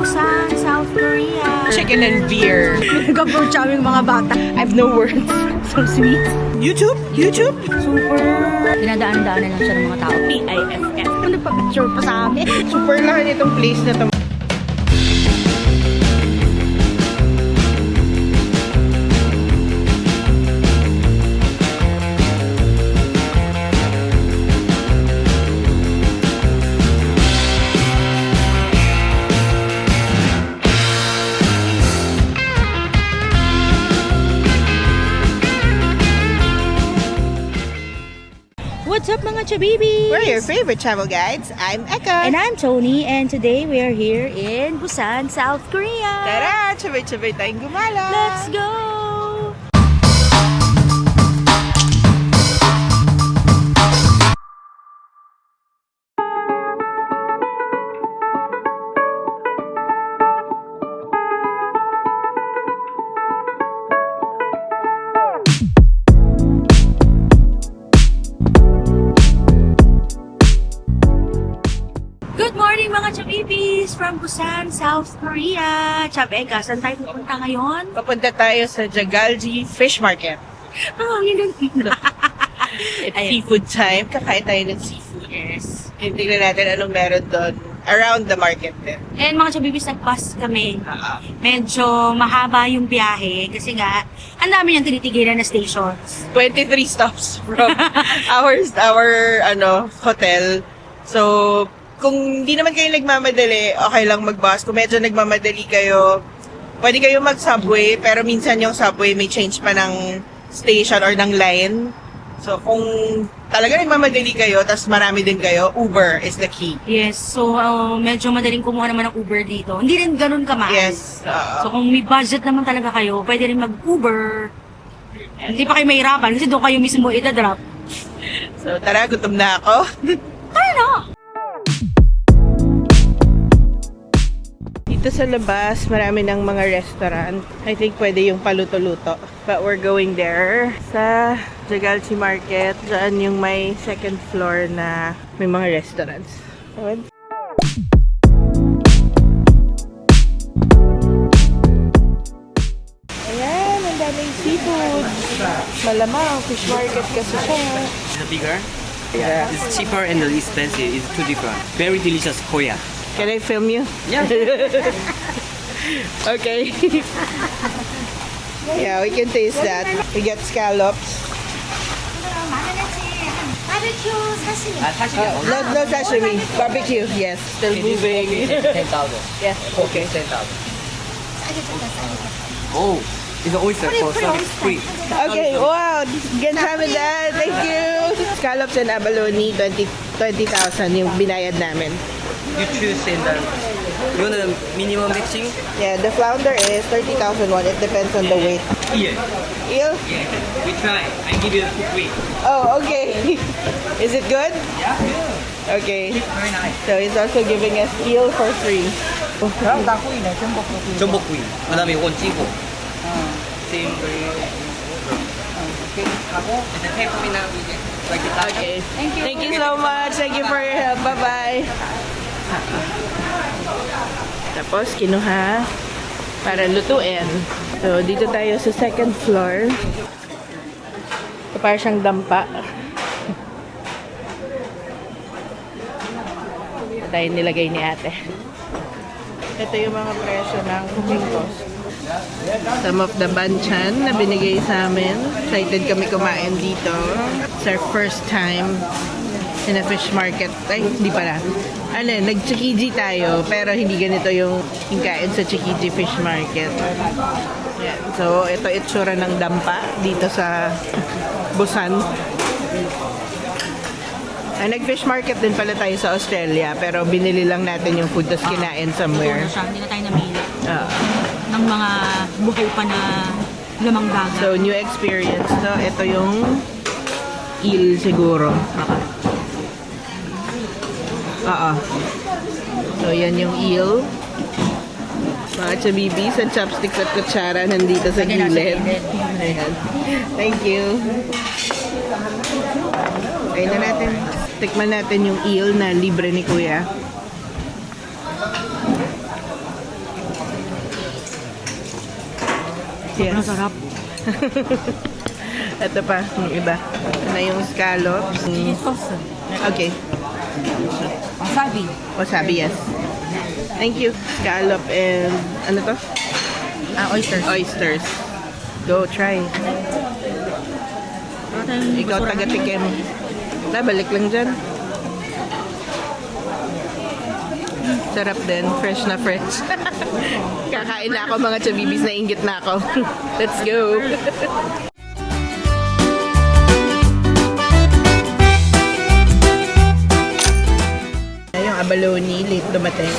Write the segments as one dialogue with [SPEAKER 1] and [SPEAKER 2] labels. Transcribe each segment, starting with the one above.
[SPEAKER 1] Busan, South Korea.
[SPEAKER 2] Chicken and beer.
[SPEAKER 1] Nag-approach aming mga bata.
[SPEAKER 2] I have no words.
[SPEAKER 1] So sweet.
[SPEAKER 2] YouTube? YouTube?
[SPEAKER 1] Super. Dinadaan-daanan lang siya ng mga tao. PIFF. Ano pa picture pa sa amin?
[SPEAKER 2] Super lahat itong place na to.
[SPEAKER 1] What's up mga chabibis?
[SPEAKER 2] We're your favorite travel guides. I'm Eka.
[SPEAKER 1] And I'm Tony, and today we are here in Busan, South Korea.
[SPEAKER 2] Tara! Sabay-sabay tayong gumala.
[SPEAKER 1] Let's go! Good morning mga chabibis from Busan, South Korea. Chab Eka, saan tayo pupunta ngayon?
[SPEAKER 2] Papunta tayo sa Jagalji Fish Market.
[SPEAKER 1] Ah, yun yun.
[SPEAKER 2] It's
[SPEAKER 1] Ayun.
[SPEAKER 2] seafood time. Kakain tayo ng seafood.
[SPEAKER 1] Yes.
[SPEAKER 2] Tingnan natin anong meron doon around the market din.
[SPEAKER 1] And mga chabibis, nag-bus kami. Medyo mahaba yung biyahe kasi nga, ang dami niyang tinitigilan na stations.
[SPEAKER 2] 23 stops from our hotel. So, kung hindi naman kayo nagmamadali, okay lang mag-bus. Kung medyo nagmamadali kayo, pwede kayo mag-subway, pero minsan yung subway may change pa ng station or ng line. So, kung talaga nagmamadali kayo, tas marami din kayo, Uber is the key.
[SPEAKER 1] Yes, so medyo madaling kumuha naman ng Uber dito. Hindi rin ganun kamahal.
[SPEAKER 2] Yes.
[SPEAKER 1] So kung may budget naman talaga kayo, pwede rin mag-Uber. Hindi pa kayo mahirapan kasi doon kayo mismo idadrop.
[SPEAKER 2] So, tara, gutom na ako.
[SPEAKER 1] Ano?
[SPEAKER 2] Dito sa labas, marami ng mga restaurant. I think pwede yung paluto-luto. But we're going there sa Jagalji Market. Diyan yung may second floor na may mga restaurants. Ayan, ang daming seafood. Malamang, fish market kasi siya.
[SPEAKER 3] Is it bigger?
[SPEAKER 2] Yeah.
[SPEAKER 3] It's cheaper and expensive. It's too different. Very delicious Korea.
[SPEAKER 2] Can I film you?
[SPEAKER 3] Yeah.
[SPEAKER 2] Okay. Yeah, we can taste that. We get scallops. No sashimi. Barbecue. Yes. Still moving.
[SPEAKER 3] 10,000.
[SPEAKER 2] Yes.
[SPEAKER 3] Okay, 10,000. Oh, it's an oyster for service free.
[SPEAKER 2] Okay. Wow. Gansamida. Thank you. Scallops and abalone, 20,000 yung binayad namin.
[SPEAKER 3] You choose in the. You want the minimum mixing?
[SPEAKER 2] Yeah, the flounder is 30,000 won. It depends on the weight.
[SPEAKER 3] Yeah.
[SPEAKER 2] Eel?
[SPEAKER 3] Yeah. We try. I give you for free.
[SPEAKER 2] Oh, okay. Is it good?
[SPEAKER 3] Yeah. Good.
[SPEAKER 2] Okay.
[SPEAKER 3] Very nice.
[SPEAKER 2] So he's also giving us eel for free.
[SPEAKER 3] 전복구이. 그다음에 이건 찌고. Same way. Okay. 하고 이제 태국이나 이제 like it.
[SPEAKER 2] Okay. Thank you so much. Thank you for your help. Bye-bye. Tapos, kinuha para lutuin. So, dito tayo sa second floor. So, para siyang dampa. Tayo nilagay ni ate. Ito yung mga presyo ng cooking cost. Some of the banchan na binigay sa amin. Excited kami kumain dito. It's our first time in a fish market. Ay, hindi pala. Nag-Chikiji tayo, pero hindi ganito yung kain sa Chikiji Fish Market. Yan. So, ito itsura ng dampa dito sa Busan. Nag-fish market din pala tayo sa Australia, pero binili lang natin yung food tas kinain somewhere.
[SPEAKER 1] Hindi na tayo namili
[SPEAKER 2] Ah.
[SPEAKER 1] ng mga buhay pa na lamang dagat.
[SPEAKER 2] So, new experience to. Ito yung eel siguro. Oo. So, yan yung eel. Mga chabibis at chopsticks at kutsara nandito sa
[SPEAKER 1] Lagyan
[SPEAKER 2] gilid.
[SPEAKER 1] nasa gilid.
[SPEAKER 2] Ayan. Thank you. Ayun na natin. Tikman natin yung eel na libre ni Kuya.
[SPEAKER 1] Sobrang sarap.
[SPEAKER 2] Ito pa, yung iba. Ito na yung scallops.
[SPEAKER 1] Chicken sauce.
[SPEAKER 2] Okay.
[SPEAKER 1] Wasabi.
[SPEAKER 2] Wasabi, yes. Thank you. Scallop and, ano to?
[SPEAKER 1] Oysters.
[SPEAKER 2] Oysters. Go, try. Ikaw taga-tikim. Balik lang dyan. Sarap din. Fresh na fresh. Kakain na ako mga chabibis, na inggit na ako. Let's go. Yung abalone, late dumating.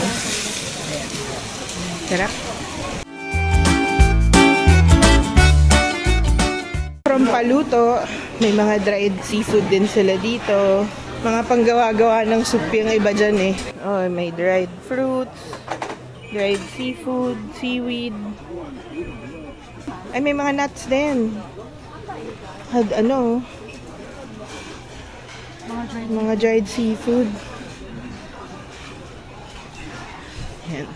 [SPEAKER 2] Sarap. From Paluto, may mga dried seafood din sila dito. Mga panggawa-gawa ng soup yung iba dyan eh. Oh, may dried fruits, dried seafood, seaweed. Ay, may mga nuts din. Mga dried seafood. Yan.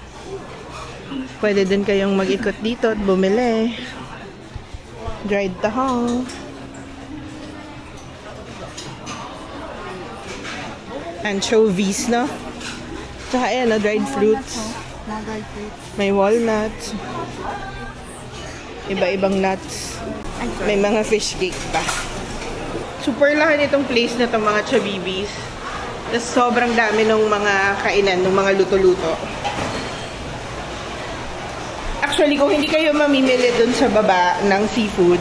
[SPEAKER 2] Pwede din kayong mag-ikot dito at bumili. Dried tahong. Anchovies, no? Tsaka ayan, dried fruits. May walnuts. Iba-ibang nuts. May mga fish cake pa. Super lahan itong place na to, mga chabibis. Tapos sobrang dami ng mga kainan, ng mga luto-luto. Actually, kung hindi kayo mamimili dun sa baba ng seafood,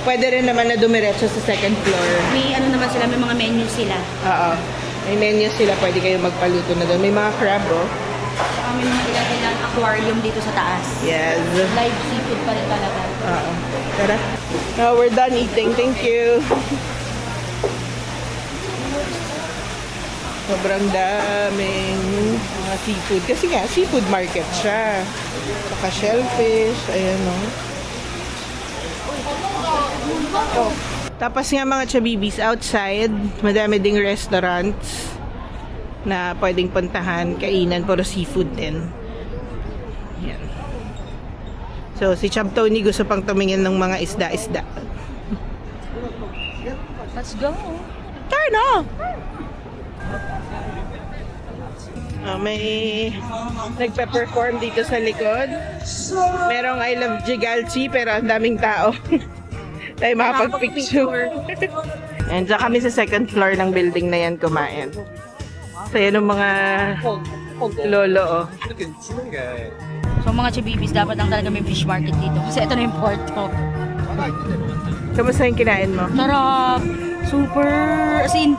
[SPEAKER 2] pwede rin naman na dumiretso sa second floor.
[SPEAKER 1] May ano naman sila, may mga menu sila.
[SPEAKER 2] Oo. May menu sila, pwede kayo magpaluto na doon. May mga crab, oh.
[SPEAKER 1] Saka may mga ilang aquarium dito sa taas.
[SPEAKER 2] Yes.
[SPEAKER 1] Live seafood pa rin talaga.
[SPEAKER 2] Oo. Tara. Now we're done eating. Thank you. Sobrang daming mga seafood. Kasi nga, seafood market siya. Saka shellfish. Ayan, oh. Oh. Tapos nga mga chabibis, outside, madami ding restaurants na pwedeng puntahan, kainan, puro seafood din. Yan. So, si Chab Tony gusto pang tumingin ng mga isda-isda.
[SPEAKER 1] Let's go!
[SPEAKER 2] Turn off! May nagpe-perform dito sa likod. Merong I Love Jigalchi, pero ang daming tao. Tayo makapag-picture. And dyan kami sa second floor ng building na yan kumain. So yan ang mga lolo, oh.
[SPEAKER 1] So mga chabibis, dapat lang talaga may fish market dito. Kasi ito na yung porto.
[SPEAKER 2] Kamusta yung kinain mo?
[SPEAKER 1] Sarap! Super! As in,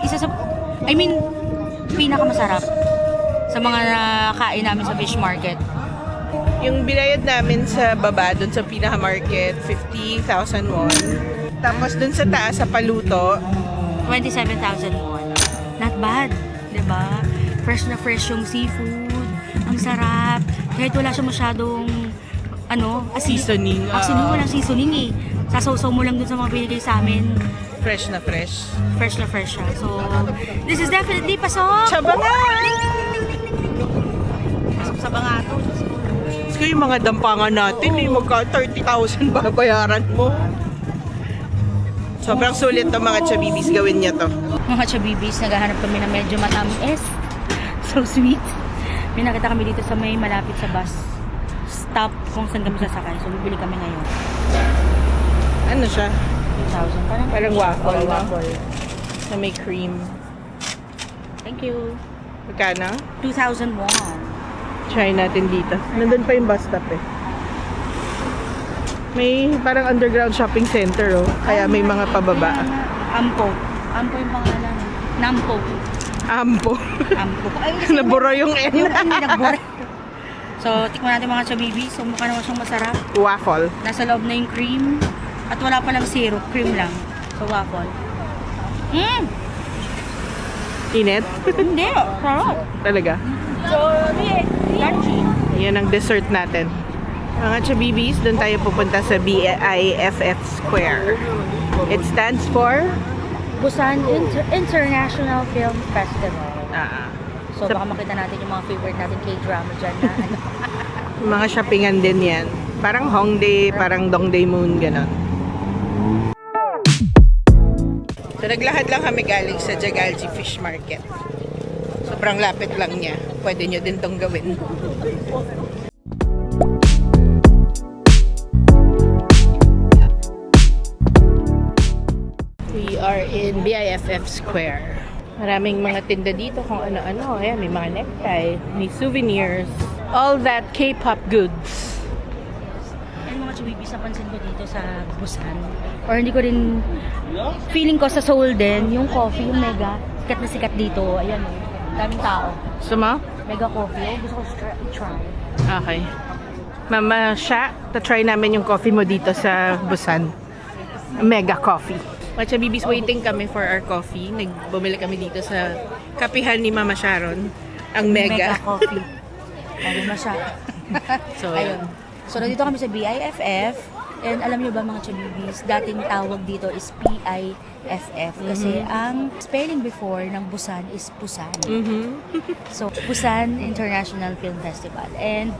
[SPEAKER 1] pinakamasarap sa mga nakain namin sa fish market.
[SPEAKER 2] Yung binayad namin sa baba, dun sa pinaka-market, 50,000 won. Tapos dun sa taas, sa Paluto,
[SPEAKER 1] 27,000 won. Not bad, diba? Fresh na fresh yung seafood. Ang sarap. Kahit wala siya masyadong
[SPEAKER 2] seasoning.
[SPEAKER 1] Walang seasoning eh. Sasaw-saw mo lang dun sa mga binigay sa amin.
[SPEAKER 2] Fresh na fresh.
[SPEAKER 1] Fresh na fresh siya. So, this is definitely pasok!
[SPEAKER 2] Tsaba nga!
[SPEAKER 1] Pasok sa bangato.
[SPEAKER 2] Kasi yung mga dampangan natin, magka 30,000 babayaran mo. Sobrang sulit to mga chabibis, gawin niya to.
[SPEAKER 1] Mga chabibis, naghahanap kami na medyo matamis. So sweet. May nakita kami dito sa may malapit sa bus stop kung saan kami sasakay. So bibili kami ngayon.
[SPEAKER 2] Ano siya?
[SPEAKER 1] 2,000.
[SPEAKER 2] Parang waffle, no?
[SPEAKER 1] waffle.
[SPEAKER 2] Na may cream.
[SPEAKER 1] Thank you.
[SPEAKER 2] Magkano?
[SPEAKER 1] 2,000 won.
[SPEAKER 2] Try natin dito. Nandun pa yung bus stop eh. May parang underground shopping center, oh. Kaya may mga pababa.
[SPEAKER 1] Ampo. Ampo yung pangalan. Nampo.
[SPEAKER 2] Ampo.
[SPEAKER 1] Ampo. Ay,
[SPEAKER 2] Nabura yung N.
[SPEAKER 1] yung nagbura. So, tikman natin mga chabibis. So, mukha naman siyang masarap.
[SPEAKER 2] Waffle.
[SPEAKER 1] Nasa loob na yung cream. At wala palang syrup. Cream lang. So, waffle.
[SPEAKER 2] Init?
[SPEAKER 1] Hindi. Sarap.
[SPEAKER 2] Talaga.
[SPEAKER 1] So, crunchy.
[SPEAKER 2] Yan ang dessert natin. Mga chabibis, doon tayo pupunta sa BIFF Square. It stands for?
[SPEAKER 1] Busan International Film Festival. So,
[SPEAKER 2] Sa-
[SPEAKER 1] baka makita natin yung mga favorite natin K-drama dyan na ano.
[SPEAKER 2] Mga shoppingan din yan. Parang Hongdae, parang Dongdaemun, gano'n. So, naglakad lang kami galing sa Jagalji Fish Market. Sobrang lapit lang niya. Pwede nyo din tong gawin. We are in BIFF Square. Maraming mga tinda dito kung ano-ano. Ayan, may mga necktie, may souvenirs. All that K-pop goods.
[SPEAKER 1] Yung mga chubibis na pansin ko dito sa Busan, or hindi ko rin, feeling ko sa Seoul din, yung coffee, yung mega, sikat na sikat dito. Ayan o, daming tao.
[SPEAKER 2] Suma?
[SPEAKER 1] Mega coffee, oh, gusto ko try.
[SPEAKER 2] Okay. Mama siya, try namin yung coffee mo dito sa Busan. Mega coffee. Mga Chabibis, waiting kami for our coffee. Bumili kami dito sa kapihan ni Mama Sharon. Ang mega.
[SPEAKER 1] Mega coffee. Ayun na siya.
[SPEAKER 2] So,
[SPEAKER 1] Ayun. So, nandito kami sa BIFF. And alam niyo ba mga Chabibis, dating tawag dito is PIFF. Kasi ang spelling before ng Busan is Busan. So, Busan International Film Festival. And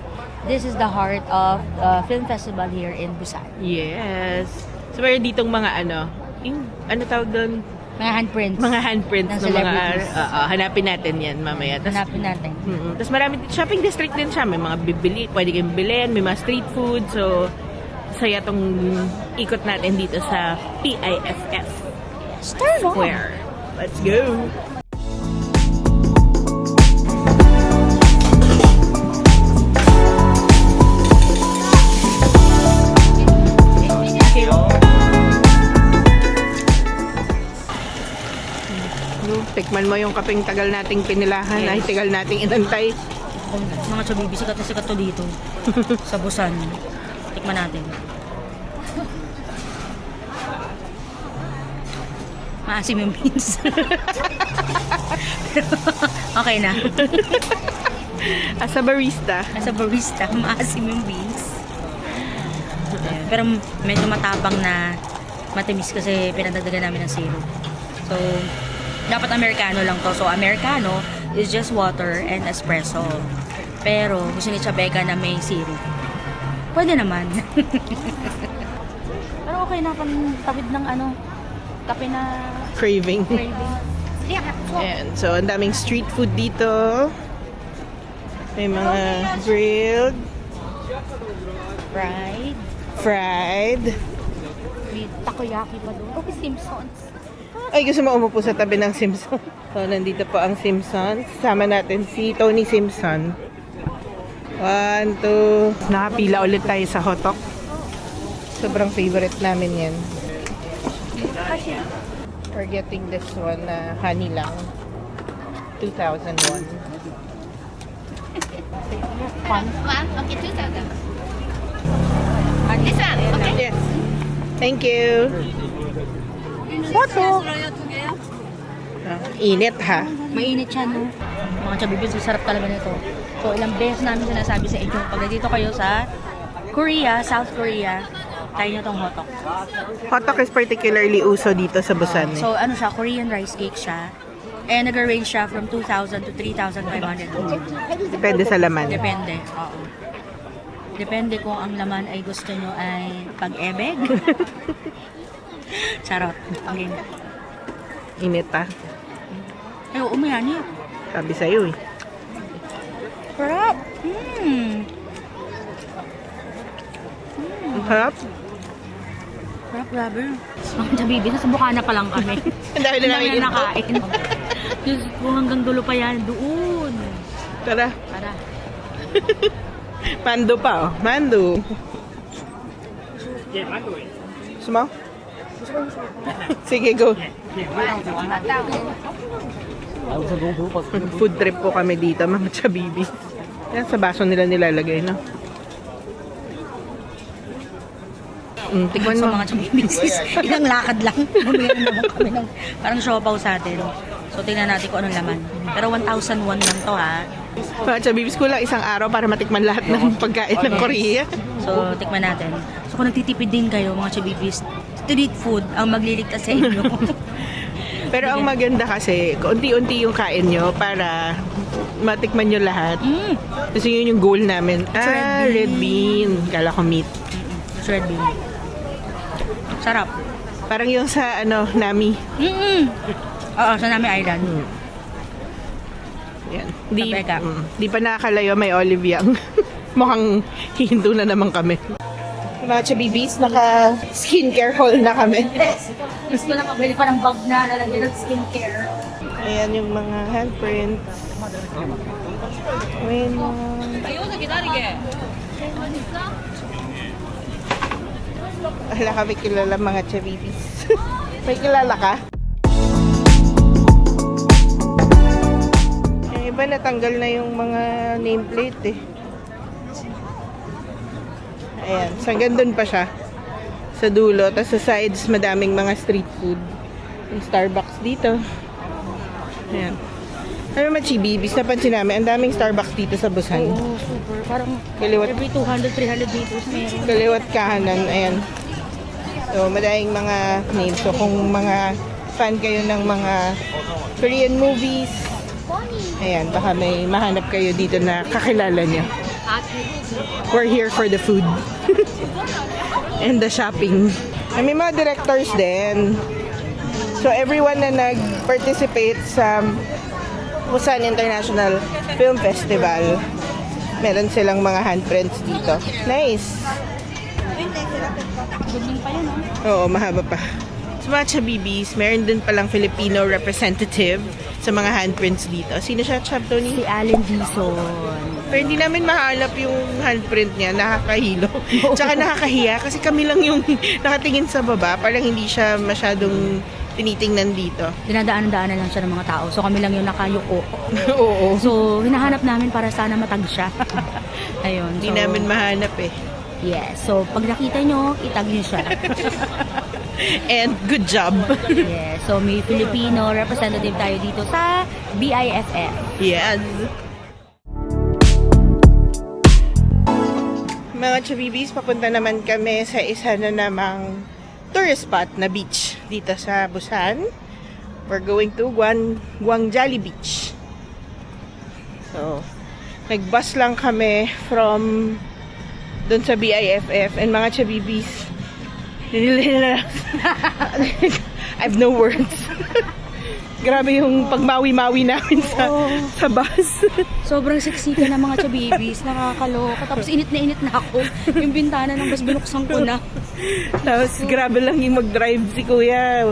[SPEAKER 1] this is the heart of film festival here in Busan.
[SPEAKER 2] Yes. So, meron ditong mga ano tawag doon?
[SPEAKER 1] Mga handprints.
[SPEAKER 2] Mga handprints
[SPEAKER 1] Ng
[SPEAKER 2] ng mga,
[SPEAKER 1] celebrities.
[SPEAKER 2] hanapin natin yan mamaya.
[SPEAKER 1] Hanapin natin.
[SPEAKER 2] Tapos marami, shopping district din siya. May mga bibili, pwede kayong bilhin, may mga street food. So, saya tong ikot natin dito sa PIFF Square. Let's go! Tikman mo yung kapeng tagal nating pinilahan, ay tagal nating inantay.
[SPEAKER 1] Mga Chabibis, sikat na sikat to dito. Sa Busan. Tikman natin. Maasim yung beans. Pero, okay na.
[SPEAKER 2] As a barista.
[SPEAKER 1] As a barista, maasim yung beans. Pero medyo matapang na matamis kasi pinadagdagan namin ng syrup. So, dapat Americano lang to. So, Americano is just water and espresso. Pero, gusto ni Chabeka na may syrup. Pwede naman. Pero okay na pang tawid ng kape na
[SPEAKER 2] Craving.
[SPEAKER 1] craving.
[SPEAKER 2] Ayan. So, ang daming street food dito. May mga grilled, fried.
[SPEAKER 1] May takoyaki pa doon. Oh, Simpsons.
[SPEAKER 2] Ay, gusto mo umupo sa tabi ng Simpson. So, nandito po ang Simpsons. Sama natin si Tony Simpson. 1, 2. Nakapila ulit tayo sa hotok. Sobrang favorite namin yan. We're getting this one na honey lang. 2001.
[SPEAKER 1] Fun.
[SPEAKER 4] Okay, 2,000.
[SPEAKER 1] This one, okay.
[SPEAKER 2] Yes. Thank you. Photo. Init ha.
[SPEAKER 1] Mainit siya, no? Mga Chabibis, sarap talaga nito. So, ilang beses namin sinasabi sa inyo, pag dito kayo sa Korea, South Korea, tayo nyo tong hotok.
[SPEAKER 2] Hotok is particularly uso dito sa Busan.
[SPEAKER 1] So, ano siya, Korean rice cake siya. And nag-range siya from 2,000 to 3,500.
[SPEAKER 2] Depende sa laman.
[SPEAKER 1] Depende, oo. Depende kung ang laman ay gusto nyo ay pag-ebeg. Charot. Okay.
[SPEAKER 2] Init ha.
[SPEAKER 1] Ay, umihanip.
[SPEAKER 2] Sabi sa'yo eh.
[SPEAKER 1] Sarap!
[SPEAKER 2] Ang harap.
[SPEAKER 1] Sarap, grabe. Mga Chabibis, nasa Bukana pa lang kami.
[SPEAKER 2] Ang dami na
[SPEAKER 1] Ang dami
[SPEAKER 2] namin
[SPEAKER 1] na nakain. Diyos ko, hanggang dulo pa yan. Doon.
[SPEAKER 2] Tara.
[SPEAKER 1] Tara.
[SPEAKER 2] Mando pa oh. Mando. Sumaw? Sige, go. Food trip po kami dito, mga Chabibis. Yan, sa baso nila nilalagay, no? Tikman
[SPEAKER 1] So,
[SPEAKER 2] mo.
[SPEAKER 1] mga Chabibis, ilang lakad lang. Bumili naman kami ng parang siopaw sa atin. So, tingnan natin kung anong laman. Pero 1,001 lang to, ha?
[SPEAKER 2] Mga Chabibis, kulang isang araw para matikman lahat ng pagkain ng Korea.
[SPEAKER 1] So, tikman natin. So, kung nagtitipid din kayo, mga Chabibis, street food ang magliligtas sa inyo.
[SPEAKER 2] Pero ang maganda kasi, unti-unti yung kain nyo para matikman nyo lahat. Kasi yun yung goal namin. Red bean. Kala ko meat.
[SPEAKER 1] Red bean. Sarap.
[SPEAKER 2] Parang yung sa, Nami.
[SPEAKER 1] Oo, sa Nami Island.
[SPEAKER 2] Yan.
[SPEAKER 1] Tapeka.
[SPEAKER 2] Di pa nakakalayo, may olive yang. Mukhang hihinto na naman kami. Mga chabibis, naka-skincare haul na kami.
[SPEAKER 1] Gusto na mabili pa ng bag na lalagyan ng skincare.
[SPEAKER 2] Ayan yung mga handprints. Wala kami kilala mga chabibis. May kilala ka? Yung iba natanggal na yung mga nameplate eh. Ayan, hanggang doon pa siya. Sa dulo. Tapos sa sides, madaming mga street food. Yung Starbucks dito. Ayan. Ano mga chibibis, napansin namin, ang daming Starbucks dito sa Busan.
[SPEAKER 1] Oo, super. Parang
[SPEAKER 2] Kaliwat,
[SPEAKER 1] every 200-300 meters meron.
[SPEAKER 2] kaliwat kahanan, ayan. So, madaming mga names. So, kung mga fan kayo ng mga Korean movies, ayan, baka may mahanap kayo dito na kakilala nyo. We're here for the food. And the shopping. May mga directors din. So, everyone na nag-participate sa Busan International Film Festival, meron silang mga handprints dito. Nice!
[SPEAKER 1] Gudling pa yun,
[SPEAKER 2] Oo, mahaba pa. Sa mga chabibis, meron din palang Filipino representative sa mga handprints dito. Sino siya, Chab Tony?
[SPEAKER 1] Si Allen Dizon.
[SPEAKER 2] Pero hindi namin mahanap yung handprint niya, nakakahilo. Tsaka nakakahiya kasi kami lang yung nakatingin sa baba. Parang hindi siya masyadong tinitingnan dito.
[SPEAKER 1] Dinadaan-daanan lang siya ng mga tao. So kami lang yung nakayuko.
[SPEAKER 2] Oo.
[SPEAKER 1] So hinahanap namin para sana matag siya. Ayun.
[SPEAKER 2] Hindi namin mahanap eh.
[SPEAKER 1] Yes. So pag nakita nyo, itag nyo siya.
[SPEAKER 2] And good job.
[SPEAKER 1] Yes. So may Filipino representative tayo dito sa BIFF.
[SPEAKER 2] Yes. Mga chabibis, papunta naman kami sa isa na namang tourist spot na beach dito sa Busan. We're going to Gwangjali Beach. So, nag-bus lang kami from doon sa BIFF, and mga chabibis, I have no words. Grabe yung pagmawi-mawi namin sa bus.
[SPEAKER 1] Sobrang siksika ng mga chabibis, nakakaloka. Tapos init na ako. Yung bintana ng bus binuksan ko na.
[SPEAKER 2] Tapos grabe lang yung mag-drive si kuya.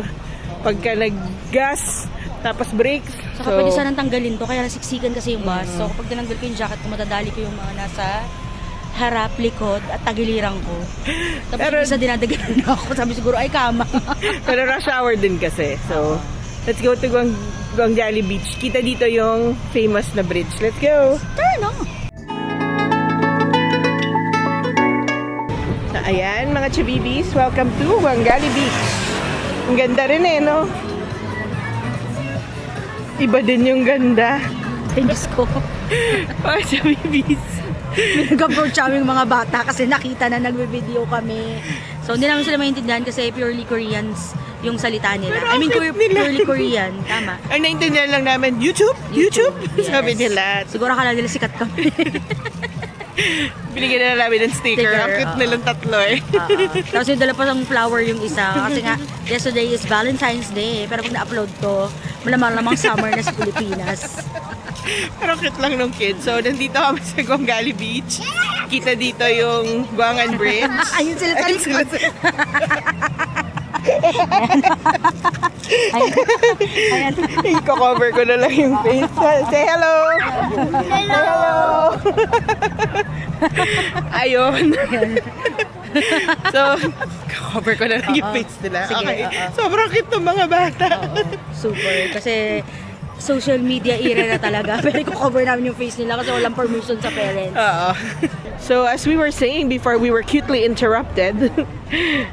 [SPEAKER 2] Pagka nag-gas, tapos brakes.
[SPEAKER 1] Saka pwede sanang tanggalin to, kaya nasiksikan kasi yung bus. So kapag tinanggal ko yung jacket ko, matadali ko yung mga nasa harap, likod, at tagiliran ko. Tapos
[SPEAKER 2] Pero-
[SPEAKER 1] yung isa dinadagalan na ako. Sabi siguro, ay kama.
[SPEAKER 2] Pero rush hour din kasi. So, let's go to Gwangjali Beach. Kita dito yung famous na bridge. Let's go!
[SPEAKER 1] Turn on!
[SPEAKER 2] So, ayan, mga chabibis, welcome to Gwangjali Beach. Ang ganda rin eh, no? Iba din yung ganda.
[SPEAKER 1] Ay, Diyos ko.
[SPEAKER 2] Mga chabibis.
[SPEAKER 1] May nag-approach aming mga bata kasi nakita na nagbe-video kami. So, hindi namin sila maintindihan kasi purely Koreans yung salita nila.
[SPEAKER 2] Pero
[SPEAKER 1] I mean,
[SPEAKER 2] bakit nila?
[SPEAKER 1] purely Korean. Tama.
[SPEAKER 2] Ang naintindihan lang namin, YouTube? YouTube?
[SPEAKER 1] Yes.
[SPEAKER 2] Sabi nila.
[SPEAKER 1] Siguro akala nila sikat kami.
[SPEAKER 2] Binigyan na namin ng sticker.
[SPEAKER 1] Sticker,
[SPEAKER 2] Ang cute
[SPEAKER 1] oo.
[SPEAKER 2] nilang tatlo eh.
[SPEAKER 1] Tapos yung dala pa ng flower yung isa. Kasi nga, yesterday is Valentine's Day. Pero pag na-upload to, malamang summer na sa Pilipinas.
[SPEAKER 2] Pero cute lang nung kids. So, nandito kami sa Gwangjali Beach. Kita dito yung Guangan Bridge.
[SPEAKER 1] Ayun sila sa
[SPEAKER 2] Ayun
[SPEAKER 1] likod.
[SPEAKER 2] sila sa-
[SPEAKER 1] Ayan.
[SPEAKER 2] I-cover ko na lang yung face. Say hello! Hello! Ayun. So, cover ko na lang yung
[SPEAKER 1] Oo.
[SPEAKER 2] face nila.
[SPEAKER 1] Sige,
[SPEAKER 2] Okay.
[SPEAKER 1] oo.
[SPEAKER 2] Sobrang cute ng mga bata.
[SPEAKER 1] Super. Kasi social media era na talaga. Pero i-cover namin yung face nila kasi walang permission sa parents.
[SPEAKER 2] Oo. So, as we were saying before, we were cutely interrupted.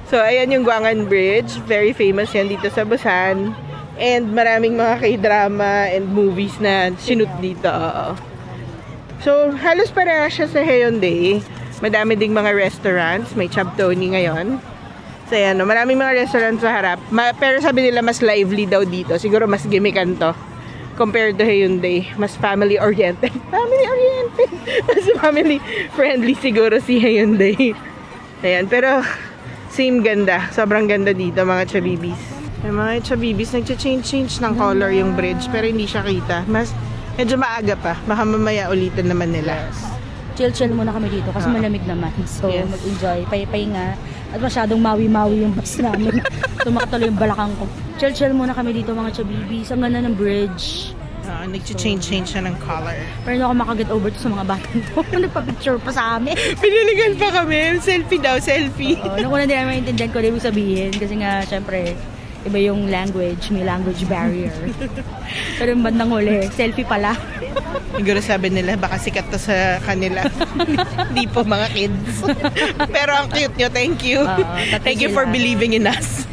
[SPEAKER 2] So, ayan yung Guangan Bridge. Very famous yan dito sa Busan. And maraming mga K-drama and movies na sinut dito. Oo. So, halos para siya sa Hyundai. Madami ding mga restaurants. May Chab Tony ngayon. So ayan, no, maraming mga restaurant sa harap. Pero sabi nila mas lively daw dito. Siguro mas gimmickan to. Compared to Hyundai. Mas family-oriented. Family-oriented! Mas family-friendly siguro si Hyundai. Ayan, pero same ganda. Sobrang ganda dito mga chabibis. Yung mga chabibis, nag-change ng color yung bridge. Pero hindi siya kita. Medyo maaga pa. Baka mamaya ulitin naman nila.
[SPEAKER 1] Chill-chill muna kami dito kasi malamig naman. So,
[SPEAKER 2] Yes.
[SPEAKER 1] mag-enjoy. Pahinga. At masyadong mawi-mawi yung bus namin. Tumakatuloy yung balakang ko. Chill-chill muna kami dito mga chabibis. Ang ganda ng bridge.
[SPEAKER 2] Nag-change siya ng color.
[SPEAKER 1] Pero hindi ako makaget over to sa mga batang to. Nagpa-picture pa sa amin.
[SPEAKER 2] Pinaligan pa kami. Selfie daw, selfie.
[SPEAKER 1] Nung una din namin maintindihan ko na ibig sabihin. Kasi nga, syempre, iba yung language. May language barrier. Pero yung bandang huli, selfie pala.
[SPEAKER 2] Siguro sabi nila, baka sikat to sa kanila. Hindi po mga kids. Pero ang cute nyo, thank you. Thank you for believing in us.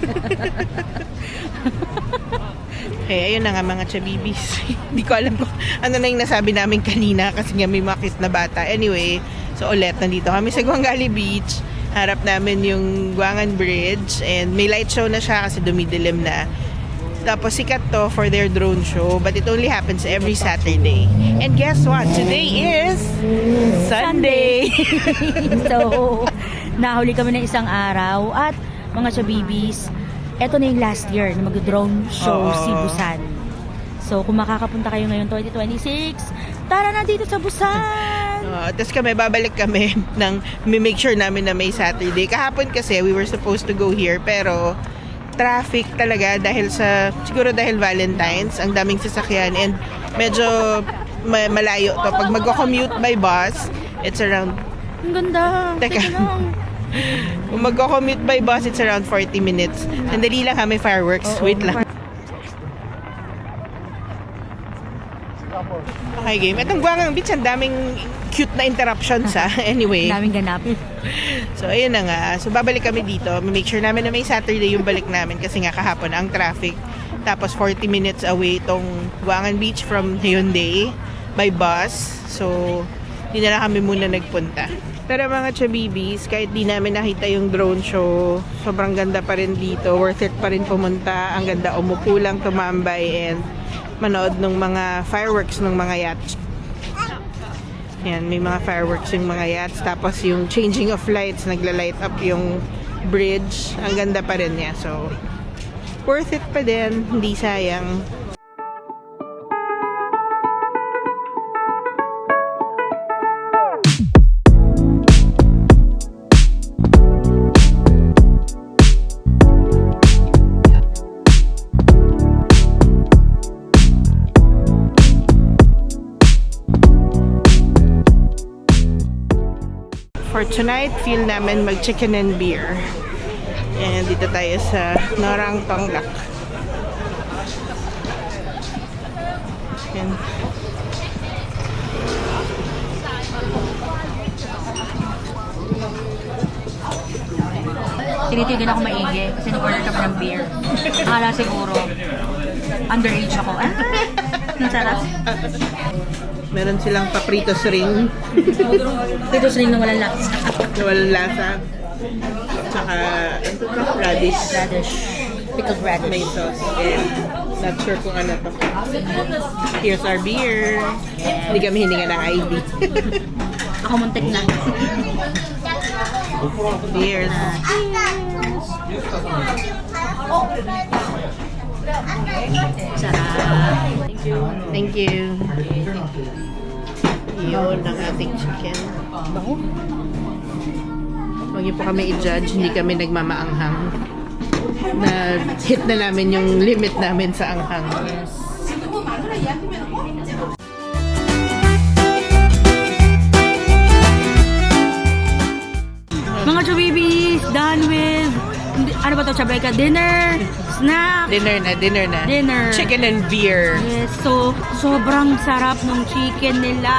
[SPEAKER 2] Okay, ayun na nga mga chabibis. Hindi ko alam kung ano na yung nasabi namin kanina kasi nga may mga cute na bata. Anyway, so ulit, nandito kami sa Guangali Beach. Harap namin yung Guangan Bridge and may light show na siya kasi dumidilim na. Tapos sikat to for their drone show but it only happens every Saturday. And guess what? Today is Sunday!
[SPEAKER 1] So, nahuli kami ng isang araw at mga chabibis, eto na yung last year na mag-drone show si Busan. So, kung makakapunta kayo ngayon 2026, tara na dito sa Busan!
[SPEAKER 2] Tapos babalik kami make sure namin na may Saturday. Kahapon kasi we were supposed to go here pero traffic talaga siguro dahil Valentine's, ang daming sasakyan and medyo malayo to. Pag mag-commute by bus, it's around...
[SPEAKER 1] Ang ganda!
[SPEAKER 2] Teka.
[SPEAKER 1] Teka lang.
[SPEAKER 2] Kung mag-commute by bus, it's around 40 minutes. Sandali lang may fireworks. Wait lang. Okay, game. Itong Guangang Beach, ang daming cute na interruptions Anyway.
[SPEAKER 1] Daming ganap.
[SPEAKER 2] So, ayun na nga. So, babalik kami dito. Make sure namin na may Saturday yung balik namin kasi nga kahapon ang traffic. Tapos, 40 minutes away itong Guangan Beach from Hyundai by bus. So, hindi na lang kami muna nagpunta. Pero mga chabibis, kahit di namin nakita yung drone show, sobrang ganda pa rin dito. Worth it pa rin pumunta. Ang ganda umupo lang, tumambay, and manood ng mga fireworks ng mga yachts. Yan, may mga fireworks yung mga yachts. Tapos yung changing of lights, nagla-light up yung bridge. Ang ganda pa rin niya. So, worth it pa din. Hindi sayang. For tonight, feel namin mag-chicken and beer. And dito tayo sa Norang Tonglak. Yan.
[SPEAKER 1] Tinitigan ako maigi kasi nag-order kami ng beer. Akala siguro, underage ako. Ang sarap.
[SPEAKER 2] Meron silang papritos ring.
[SPEAKER 1] Ito sa rin na walang lasa.
[SPEAKER 2] Na walang lasa. Tsaka, radish.
[SPEAKER 1] Radish. Pickled radish.
[SPEAKER 2] May sauce. And not sure kung ano to. Here's our beer. Hindi kami hininga ng ID.
[SPEAKER 1] Ako muntik na.
[SPEAKER 2] Cheers.
[SPEAKER 1] Sarap.
[SPEAKER 2] Thank you. Yun ang ating chicken.
[SPEAKER 1] Bango.
[SPEAKER 2] Huwag niyo po kami i-judge, hindi kami nagmamaanghang. Na-hit na namin yung limit namin sa anghang.
[SPEAKER 1] Yes. Mga chubibis, done with, ano ba to, Chabeka? Dinner, snack.
[SPEAKER 2] Dinner na.
[SPEAKER 1] Dinner.
[SPEAKER 2] Chicken and beer.
[SPEAKER 1] Yes, so, sobrang sarap ng chicken nila.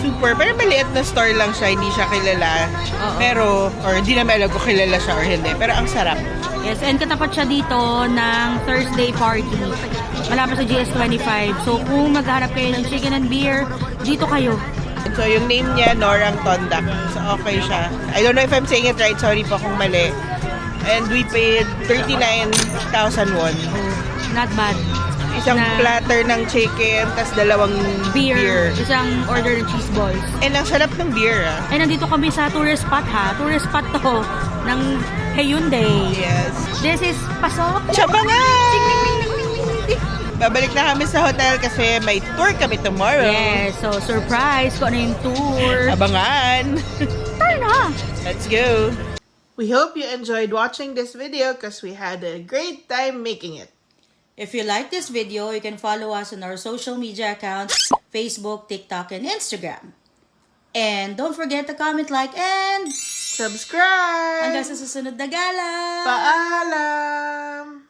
[SPEAKER 2] Super. Pero maliit na store lang siya, hindi siya kilala.
[SPEAKER 1] Oo.
[SPEAKER 2] Pero, or hindi naman alam kung kilala siya or hindi. Pero ang sarap.
[SPEAKER 1] Yes, and katapat siya dito ng Thursday party. Malapit sa GS25. So, kung magharap kayo ng chicken and beer, dito kayo.
[SPEAKER 2] So, yung name niya, Norang Tondak. So, okay siya. I don't know if I'm saying it right. Sorry po kung mali. And we paid 39,000 won.
[SPEAKER 1] Not bad.
[SPEAKER 2] Isang
[SPEAKER 1] Na-
[SPEAKER 2] platter ng chicken, tas dalawang beer.
[SPEAKER 1] Isang order ng cheese balls.
[SPEAKER 2] And ang sarap ng beer, ah.
[SPEAKER 1] Ay, nandito kami sa tourist spot ha. Tourist spot to ng Hyundai.
[SPEAKER 2] Yes.
[SPEAKER 1] This is Pasok.
[SPEAKER 2] Chabangan! Babalik na kami sa hotel kasi may tour kami tomorrow.
[SPEAKER 1] Yes, so surprise kung ano yung tour.
[SPEAKER 2] Abangan!
[SPEAKER 1] Tara na!
[SPEAKER 2] Let's go! We hope you enjoyed watching this video because we had a great time making it.
[SPEAKER 1] If you like this video, you can follow us on our social media accounts, Facebook, TikTok, and Instagram. And don't forget to comment, like, and
[SPEAKER 2] Subscribe!
[SPEAKER 1] hanggang sa susunod na gala!
[SPEAKER 2] Paalam!